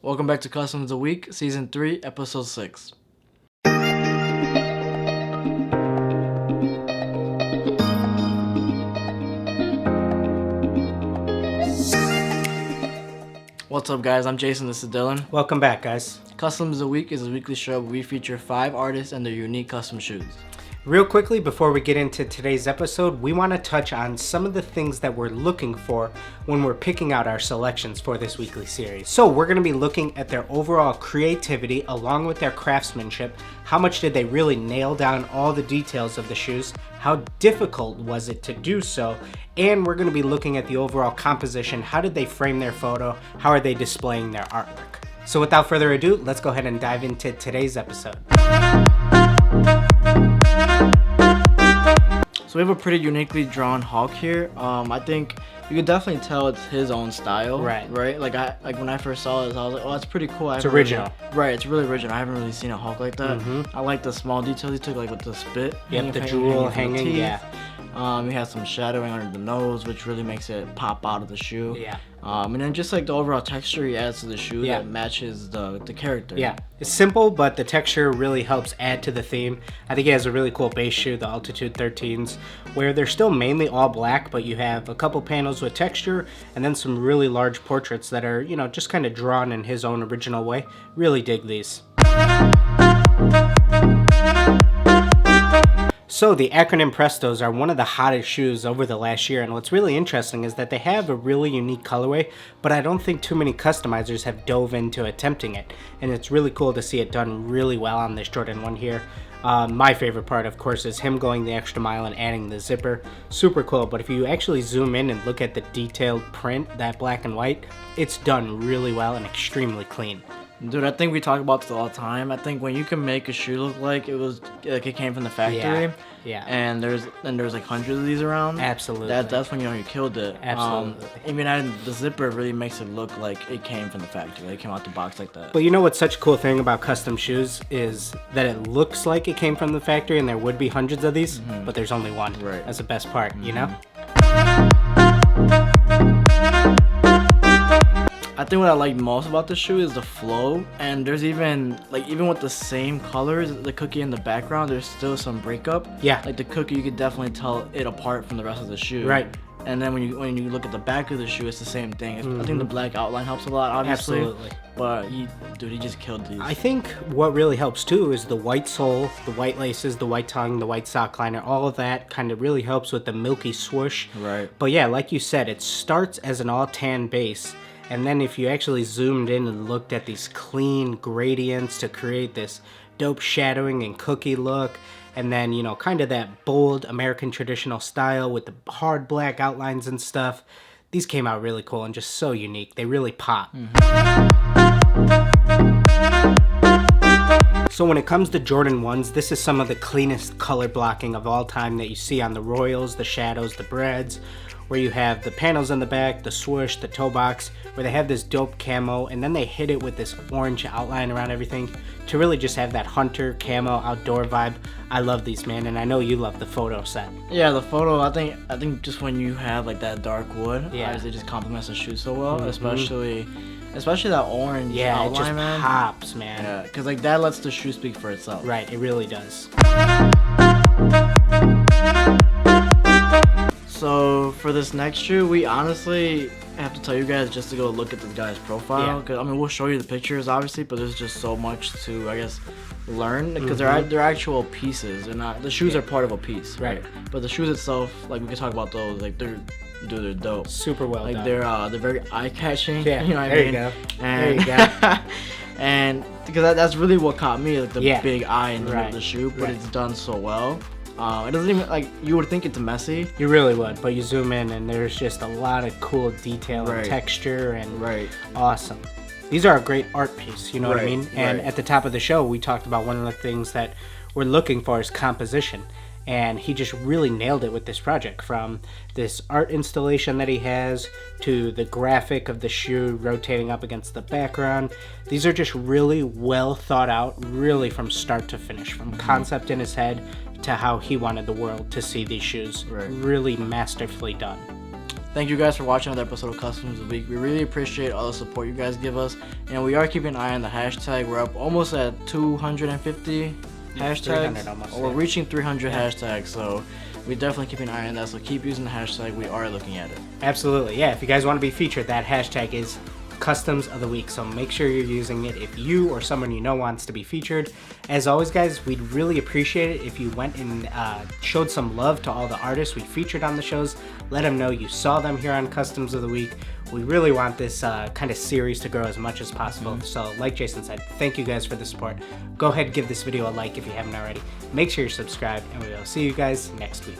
Welcome back to Customs of the Week, Season 3, Episode 6. What's up, guys? I'm Jason. This is Dillon. Welcome back, guys. Customs of the Week is a weekly show where we feature 5 artists and their unique custom shoes. Real quickly, before we get into today's episode, we want to touch on some of the things that we're looking for when we're picking out our selections for this weekly series. So we're going to be looking at their overall creativity along with their craftsmanship. How much did they really nail down all the details of the shoes? How difficult was it to do so? And we're going to be looking at the overall composition. How did they frame their photo? How are they displaying their artwork? So without further ado, let's go ahead and dive into today's episode. So we have a pretty uniquely drawn Hulk here. I think you could definitely tell it's his own style. Right. Like when I first saw this, I was like, oh, that's pretty cool. It's original. It's really original. I haven't really seen a Hulk like that. I like the small details he took, like with the spit. Yep, the jewel hanging, yeah. He has some shadowing under the nose, which really makes it pop out of the shoe. Yeah. And then just like the overall texture he adds to the shoe that matches the character. Yeah. It's simple, but the texture really helps add to the theme. I think he has a really cool base shoe, the Altitude 13s, where they're still mainly all black, but you have a couple panels with texture and then some really large portraits that are, you know, just kind of drawn in his own original way. Really dig these. So the acronym Prestos are one of the hottest shoes over the last year, and what's really interesting is that they have a really unique colorway, but I don't think too many customizers have dove into attempting it, and it's really cool to see it done really well on this Jordan 1 here. My favorite part, of course, is him going the extra mile and adding the zipper. Super cool, but if you actually zoom in and look at the detailed print, that black and white, it's done really well and extremely clean. Dude, I think we talk about this all the time. I think when you can make a shoe look like it came from the factory, and there's like hundreds of these around. Absolutely. That's when you know you killed it. Absolutely. Even the zipper really makes it look like it came from the factory. Like it came out the box like that. But you know what's such a cool thing about custom shoes is that it looks like it came from the factory, and there would be hundreds of these, but there's only one. Right. That's the best part, you know? I think what I like most about the shoe is the flow, and there's even with the same colors, the cookie in the background, there's still some breakup. Yeah. Like the cookie, you could definitely tell it apart from the rest of the shoe. Right. And then when you look at the back of the shoe, it's the same thing. I think the black outline helps a lot, obviously. Absolutely. But he just killed these. I think what really helps too is the white sole, the white laces, the white tongue, the white sock liner. All of that kind of really helps with the milky swoosh. Right. But yeah, like you said, it starts as an all tan base. And then if you actually zoomed in and looked at these clean gradients to create this dope shadowing and cookie look, and then, you know, kind of that bold American traditional style with the hard black outlines and stuff, these came out really cool and just so unique. They really pop. So when it comes to Jordan 1s, this is some of the cleanest color blocking of all time that you see on the Royals, the Shadows, the Breads, where you have the panels in the back, the swoosh, the toe box, where they have this dope camo, and then they hit it with this orange outline around everything to really just have that hunter camo outdoor vibe. I love these, man, and I know you love the photo set. Yeah, the photo, I think just when you have like that dark wood, it just complements the shoe so well, especially that orange outline, it just man. Pops, man. Yeah, because like that lets the shoe speak for itself. Right, it really does. So for this next shoe, we honestly have to tell you guys just to go look at this guy's profile. Cause, I mean, we'll show you the pictures, obviously, but there's just so much to, I guess, learn. Because they're actual pieces. They're not. The shoes are part of a piece, right? But the shoes itself, like we can talk about those. Like they're dope. Super well done. They're very eye-catching. Yeah, you know what there I mean? You go. And, there you go. And because that's really what caught me, like the big eye in the middle of the shoe, but it's done so well. It doesn't even, like, you would think it's messy. You really would, but you zoom in and there's just a lot of cool detail and texture and awesome. These are a great art piece, you know what I mean? And at the top of the show, we talked about one of the things that we're looking for is composition. And he just really nailed it with this project, from this art installation that he has to the graphic of the shoe rotating up against the background. These are just really well thought out, really from start to finish, from concept in his head to how he wanted the world to see these shoes. Really masterfully done. Thank you guys for watching another episode of Customs of the Week. We really appreciate all the support you guys give us, and we are keeping an eye on the hashtag. We're up almost at 250 hashtags. Almost, we're reaching 300 hashtags, so we definitely keep an eye on that. So keep using the hashtag. We are looking at it. Absolutely, yeah. If you guys want to be featured, that hashtag is Customs of the Week, so make sure you're using it if you or someone you know wants to be featured. As always, guys, we'd really appreciate it if you went and showed some love to all the artists we featured on the shows. Let them know you saw them here on Customs of the Week. We really want this kind of series to grow as much as possible. So like Jason said, thank you guys for the support. Go ahead and give this video a like if you haven't already. Make sure you're subscribed, and we will see you guys next week.